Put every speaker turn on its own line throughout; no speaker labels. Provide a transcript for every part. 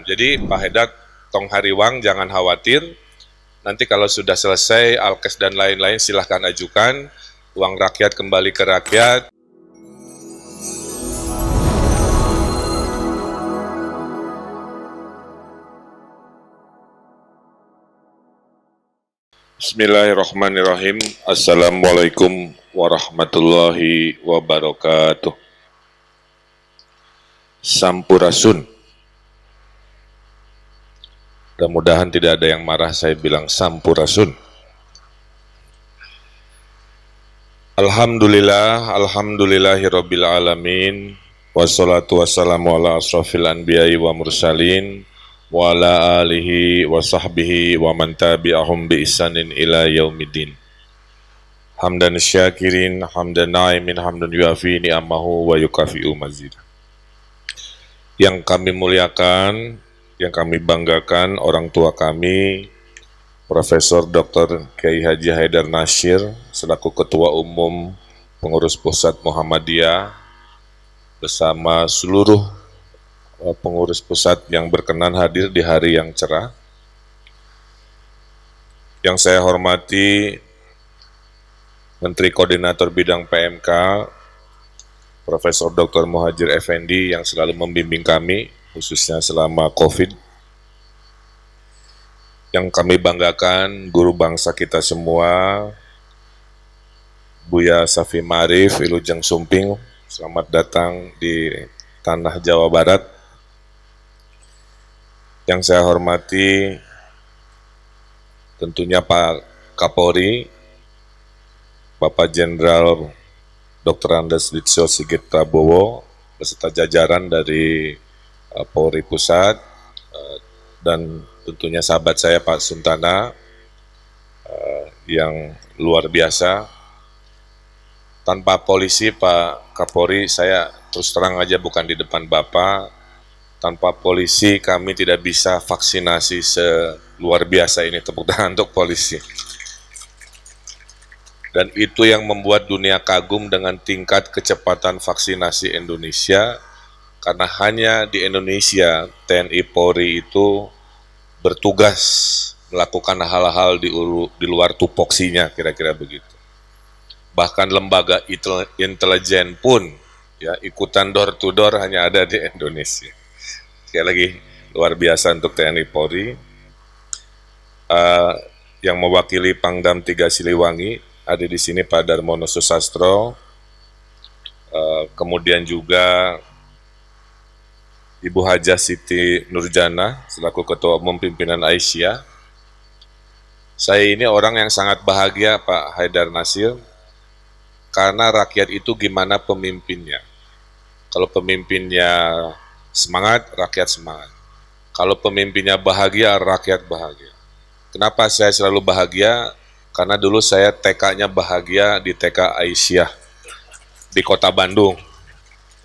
Jadi Pak Hedak, tong hariwang jangan khawatir, nanti kalau sudah selesai alkes dan lain-lain silahkan ajukan, uang rakyat kembali ke rakyat. Bismillahirrahmanirrahim. Assalamualaikum warahmatullahi wabarakatuh. Sampurasun. Mudah-mudahan tidak ada yang marah saya bilang sampurasun. Alhamdulillahirabbil alamin. Wassalatu wassalamu ala asrofil anbiya'i wa mursalin wa ala alihi wa sahbihi wa man tabi'ahum bi ihsanin ila yaumiddin. Hamdan syakirin, hamdan na'imin, hamdan yuafi ni'amahu wa yukafi'u mazid. Yang kami muliakan, yang kami banggakan, orang tua kami, Profesor Dr. Kiai Haji Haidar Nasyir, selaku Ketua Umum Pengurus Pusat Muhammadiyah, bersama seluruh pengurus pusat yang berkenan hadir di hari yang cerah. Yang saya hormati Menteri Koordinator Bidang PMK, Profesor Dr. Muhadjir Effendi yang selalu membimbing kami, khususnya selama COVID. Yang kami banggakan, guru bangsa kita semua, Buya Safi Marif, Wilujeng Sumping, selamat datang di tanah Jawa Barat. Yang saya hormati tentunya Pak Kapolri, Bapak Jenderal Dr. Andes Listio Sigit Prabowo, beserta jajaran dari Polri Pusat, dan tentunya sahabat saya Pak Suntana, yang luar biasa. Tanpa polisi Pak Kapolri, saya terus terang aja bukan di depan Bapak, tanpa polisi kami tidak bisa vaksinasi seluar biasa ini. Tepuk tangan untuk polisi. Dan itu yang membuat dunia kagum dengan tingkat kecepatan vaksinasi Indonesia, karena hanya di Indonesia TNI Polri itu bertugas melakukan hal-hal di luar tupoksinya, kira-kira begitu. Bahkan lembaga intelijen pun ya ikutan door to door hanya ada di Indonesia. Sekali lagi luar biasa untuk TNI Polri. Yang mewakili Pangdam 3 Siliwangi ada di sini Pak Darmono Susastro, kemudian juga Ibu Hajah Siti Nurjana selaku Ketua Umum Pimpinan Aisyah. Saya ini orang yang sangat bahagia Pak Haidar Nasyir, karena rakyat itu gimana pemimpinnya. Kalau pemimpinnya semangat, rakyat semangat. Kalau pemimpinnya bahagia, rakyat bahagia. Kenapa saya selalu bahagia? Karena dulu saya TK-nya bahagia di TK Aisyah di Kota Bandung.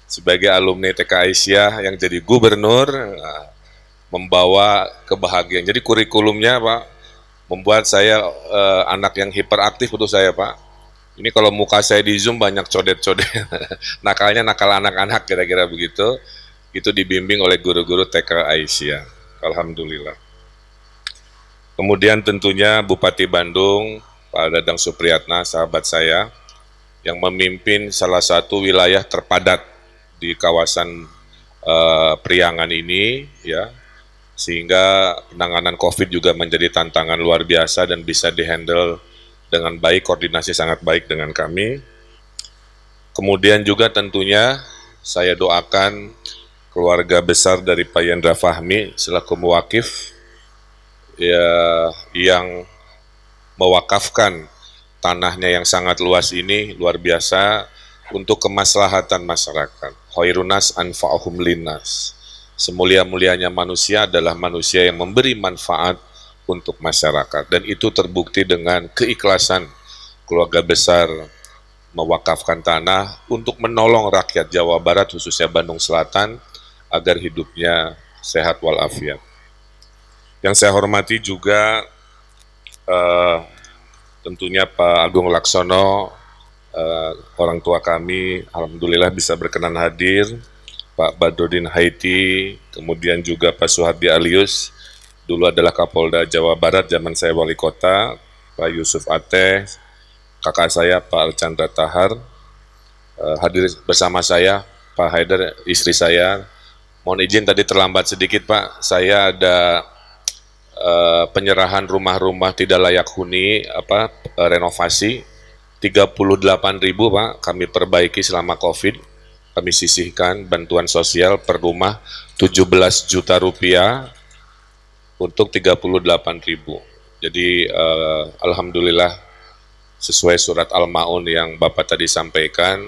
Sebagai alumni TK Aisyah yang jadi gubernur, membawa kebahagiaan. Jadi kurikulumnya Pak, membuat saya anak yang hiperaktif untuk saya Pak. Ini kalau muka saya di Zoom banyak codet-codet, nakalnya nakal anak-anak kira-kira begitu. Itu dibimbing oleh guru-guru TK Aisyah. Alhamdulillah. Kemudian tentunya Bupati Bandung, Pak Dadang Supriyatna, sahabat saya, yang memimpin salah satu wilayah terpadat di kawasan Priangan ini, ya, sehingga penanganan COVID juga menjadi tantangan luar biasa dan bisa dihandle dengan baik, koordinasi sangat baik dengan kami. Kemudian juga tentunya saya doakan keluarga besar dari Pak Yendra Fahmi selaku muwakif, ya, yang mewakafkan tanahnya yang sangat luas ini, luar biasa, untuk kemaslahatan masyarakat. Khairunas anfa'uhum linnas. Semulia-mulianya manusia adalah manusia yang memberi manfaat untuk masyarakat. Dan itu terbukti dengan keikhlasan keluarga besar mewakafkan tanah untuk menolong rakyat Jawa Barat, khususnya Bandung Selatan, agar hidupnya sehat walafiat. Yang saya hormati juga tentunya Pak Agung Laksono, orang tua kami, alhamdulillah bisa berkenan hadir, Pak Badrodin Haiti, kemudian juga Pak Suhardi Alyus, dulu adalah Kapolda Jawa Barat zaman saya wali kota, Pak Yusuf Ateh, kakak saya Pak Archandra Tahar, hadir bersama saya Pak Haidar, istri saya. Mohon izin tadi terlambat sedikit Pak, saya ada penyerahan rumah-rumah tidak layak huni renovasi 38.000 Pak, kami perbaiki selama Covid. Kami sisihkan bantuan sosial per rumah 17 juta rupiah untuk 38.000. Jadi alhamdulillah sesuai surat Al-Maun yang Bapak tadi sampaikan,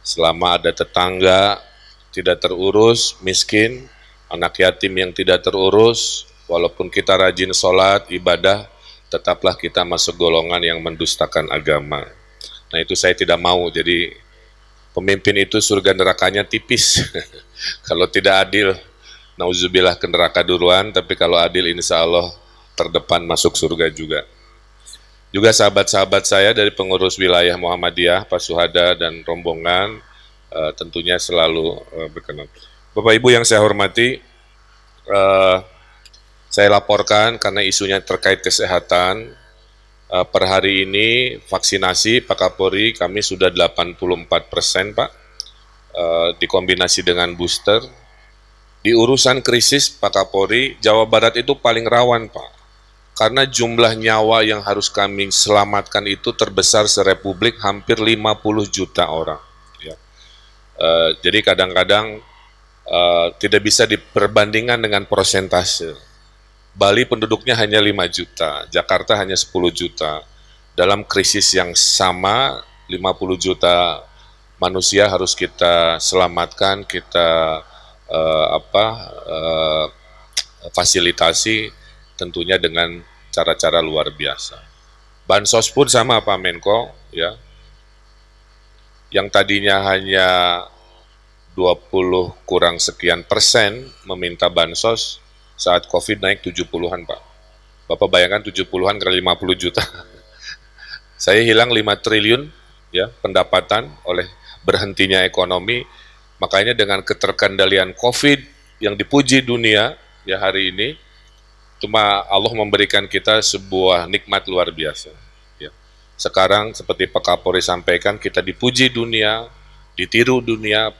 selama ada tetangga tidak terurus, miskin, anak yatim yang tidak terurus, walaupun kita rajin sholat, ibadah, tetaplah kita masuk golongan yang mendustakan agama. Nah itu saya tidak mau, jadi pemimpin itu surga nerakanya tipis. Kalau tidak adil, nauzubillah ke neraka duluan, tapi kalau adil insya Allah terdepan masuk surga juga. Juga sahabat-sahabat saya dari pengurus wilayah Muhammadiyah, Pak Suhada dan rombongan, tentunya selalu berkenan. Bapak Ibu yang saya hormati, saya laporkan karena isunya terkait kesehatan, per hari ini vaksinasi Pak Kapolri kami sudah 84% Pak, dikombinasi dengan booster. Di urusan krisis Pak Kapolri, Jawa Barat itu paling rawan Pak, karena jumlah nyawa yang harus kami selamatkan itu terbesar serepublik, hampir 50 juta orang. Ya. Jadi kadang-kadang tidak bisa diperbandingkan dengan persentase. Bali penduduknya hanya 5 juta, Jakarta hanya 10 juta. Dalam krisis yang sama, 50 juta manusia harus kita selamatkan, kita fasilitasi tentunya dengan cara-cara luar biasa. Bansos pun sama Pak Menko, ya. Yang tadinya hanya 20 kurang sekian persen meminta bansos, saat COVID naik 70-an Pak. Bapak bayangkan 70-an kali 50 juta. Saya hilang 5 triliun ya pendapatan oleh berhentinya ekonomi. Makanya dengan keterkendalian COVID yang dipuji dunia ya hari ini, cuma Allah memberikan kita sebuah nikmat luar biasa. Ya. Sekarang seperti Pak Kapolri sampaikan, kita dipuji dunia, ditiru dunia.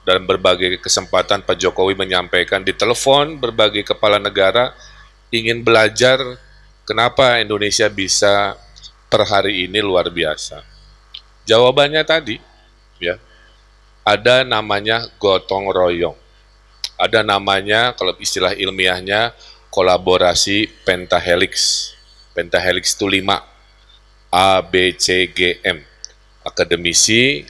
Dalam berbagai kesempatan Pak Jokowi menyampaikan di telepon berbagai kepala negara ingin belajar kenapa Indonesia bisa per hari ini luar biasa. Jawabannya tadi, ya, ada namanya gotong royong, ada namanya kalau istilah ilmiahnya kolaborasi pentahelix. Pentahelix itu 5, A, B, C, G, M. Akademisi,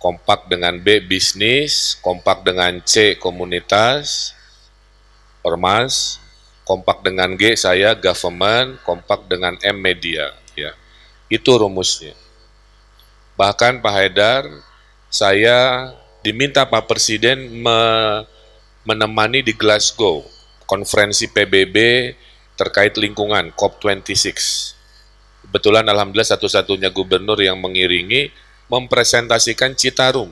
kompak dengan B, bisnis, kompak dengan C, komunitas, ormas, kompak dengan G, saya, government, kompak dengan M, media. Ya. Itu rumusnya. Bahkan Pak Haidar, saya diminta Pak Presiden menemani di Glasgow, konferensi PBB terkait lingkungan, COP26. Kebetulan alhamdulillah satu-satunya gubernur yang mengiringi, mempresentasikan Citarum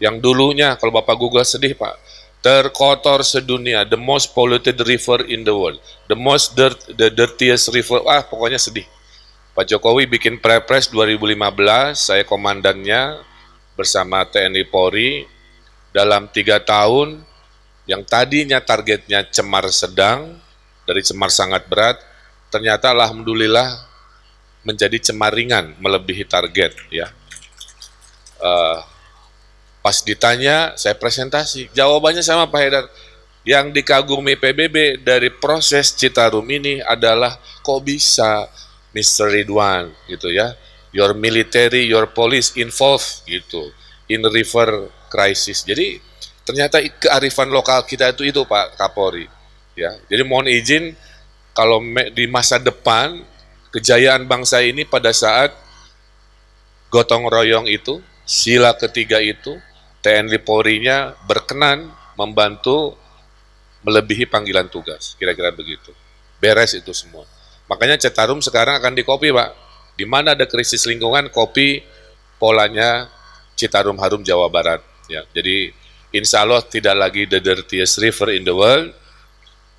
yang dulunya kalau Bapak Google sedih Pak, terkotor sedunia, the most polluted river in the world, the dirtiest river, pokoknya sedih. Pak Jokowi bikin Perpres 2015, saya komandannya bersama TNI Polri, dalam 3 tahun yang tadinya targetnya cemar sedang, dari cemar sangat berat, ternyata alhamdulillah menjadi cemar ringan, melebihi target ya. Pas ditanya, saya presentasi, jawabannya sama Pak Haidar. Yang dikagumi PBB dari proses Citarum ini adalah kok bisa Mr. Ridwan gitu ya, your military, your police involved gitu in river crisis. Jadi ternyata kearifan lokal kita itu Pak Kapolri ya. Jadi mohon izin kalau di masa depan kejayaan bangsa ini pada saat gotong royong itu, sila ketiga itu, TNI Polri-nya berkenan membantu melebihi panggilan tugas, kira-kira begitu. Beres itu semua. Makanya Citarum sekarang akan dikopi Pak. Di mana ada krisis lingkungan, kopi polanya Citarum Harum Jawa Barat. Ya, jadi Insya Allah tidak lagi the dirtiest river in the world.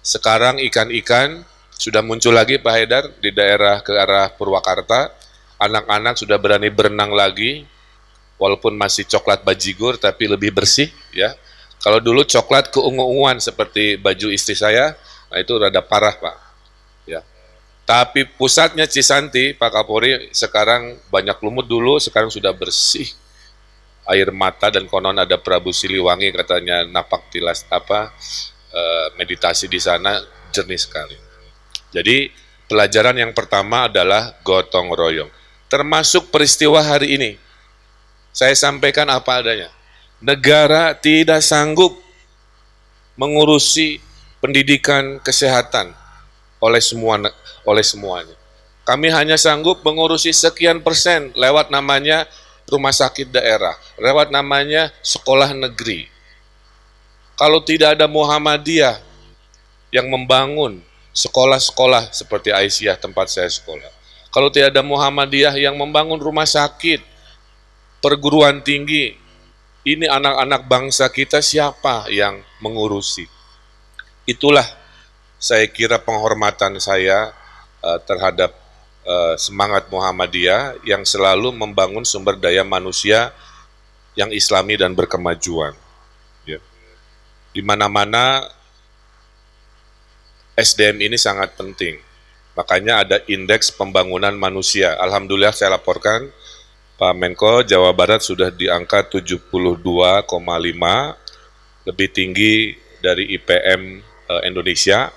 Sekarang ikan-ikan sudah muncul lagi Pak Haidar di daerah ke arah Purwakarta. Anak-anak sudah berani berenang lagi, walaupun masih coklat bajigur tapi lebih bersih ya. Kalau dulu coklat keungu-unguan seperti baju istri saya, nah itu rada parah Pak. Ya. Tapi pusatnya Cisanti, Pak Kapolri, sekarang banyak lumut dulu, sekarang sudah bersih. Air mata dan konon ada Prabu Siliwangi katanya napak tilas meditasi di sana jernih sekali. Jadi pelajaran yang pertama adalah gotong royong. Termasuk peristiwa hari ini. Saya sampaikan apa adanya. Negara tidak sanggup mengurusi pendidikan kesehatan oleh semuanya. Kami hanya sanggup mengurusi sekian persen lewat namanya rumah sakit daerah, lewat namanya sekolah negeri. Kalau tidak ada Muhammadiyah yang membangun sekolah-sekolah seperti Aisyah tempat saya sekolah, kalau tidak ada Muhammadiyah yang membangun rumah sakit, perguruan tinggi, ini anak-anak bangsa kita siapa yang mengurusi? Itulah saya kira penghormatan saya terhadap semangat Muhammadiyah yang selalu membangun sumber daya manusia yang islami dan berkemajuan. Ya. Di mana-mana SDM ini sangat penting. Makanya ada indeks pembangunan manusia. Alhamdulillah saya laporkan Pak Menko, Jawa Barat sudah di angka 72,5, lebih tinggi dari IPM Indonesia.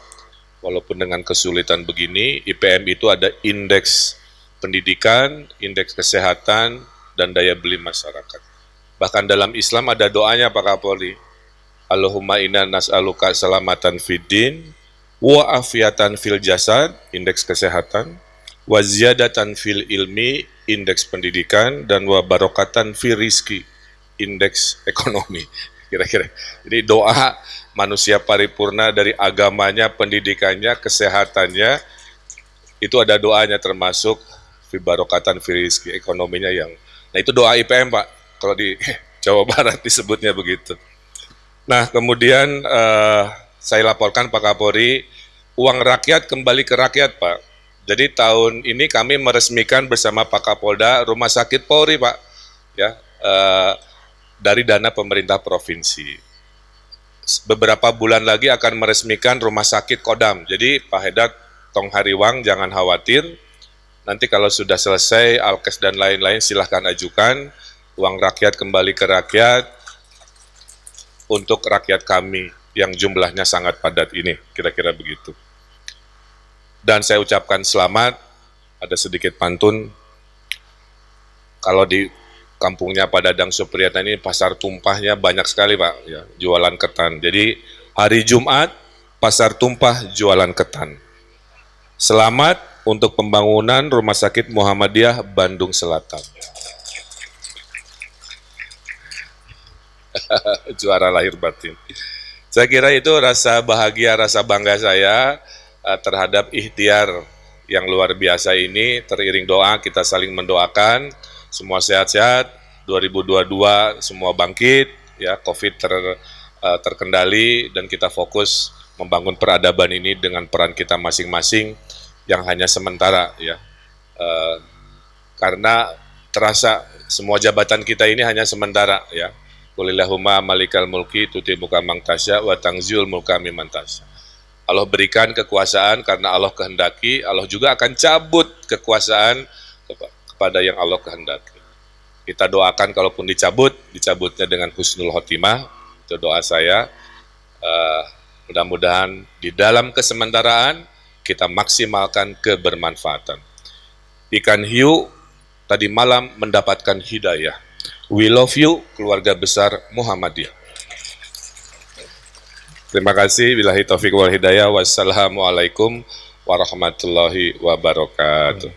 Walaupun dengan kesulitan begini, IPM itu ada indeks pendidikan, indeks kesehatan, dan daya beli masyarakat. Bahkan dalam Islam ada doanya Pak Kapolri. Allahumma inna nas'aluka salamatan fid din, wa afiatan fil jasad, indeks kesehatan, wa ziyadatan fil ilmi, indeks pendidikan, dan wa barokatan fil rizki, indeks ekonomi. Kira-kira. Jadi doa manusia paripurna dari agamanya, pendidikannya, kesehatannya, itu ada doanya termasuk fi barokatan fi rizki, ekonominya yang. Nah itu doa IPM Pak, kalau di Jawa Barat disebutnya begitu. Nah kemudian saya laporkan Pak Kapolri, uang rakyat kembali ke rakyat Pak. Jadi tahun ini kami meresmikan bersama Pak Kapolda Rumah Sakit Polri Pak, ya dari dana pemerintah provinsi. Beberapa bulan lagi akan meresmikan Rumah Sakit Kodam. Jadi Pak Haidar Tong Hariwang jangan khawatir. Nanti kalau sudah selesai alkes dan lain-lain silahkan ajukan uang rakyat kembali ke rakyat untuk rakyat kami yang jumlahnya sangat padat ini, kira-kira begitu. Dan saya ucapkan selamat, ada sedikit pantun, kalau di kampungnya Pak Dadang Supriyatna ini pasar tumpahnya banyak sekali Pak, ya, jualan ketan. Jadi hari Jumat pasar tumpah jualan ketan. Selamat untuk pembangunan Rumah Sakit Muhammadiyah Bandung Selatan. Juara lahir batin. Saya kira itu rasa bahagia, rasa bangga saya terhadap ikhtiar yang luar biasa ini. Teriring doa kita saling mendoakan semua sehat-sehat, 2022 semua bangkit, ya COVID terkendali dan kita fokus membangun peradaban ini dengan peran kita masing-masing yang hanya sementara, ya. Karena terasa semua jabatan kita ini hanya sementara, ya. Qulillahumma malikal mulki tuti muka mangtasya wa tangziul mulka mimman tasya. Allah berikan kekuasaan karena Allah kehendaki, Allah juga akan cabut kekuasaan kepada yang Allah kehendaki. Kita doakan kalaupun dicabutnya dengan husnul khotimah, itu doa saya. Mudah-mudahan di dalam kesementaraan kita maksimalkan kebermanfaatan. Ikan hiu tadi malam mendapatkan hidayah. We love you, keluarga besar Muhammadiyah. Terima kasih. Billahi taufiq wal hidayah. Wassalamualaikum warahmatullahi wabarakatuh.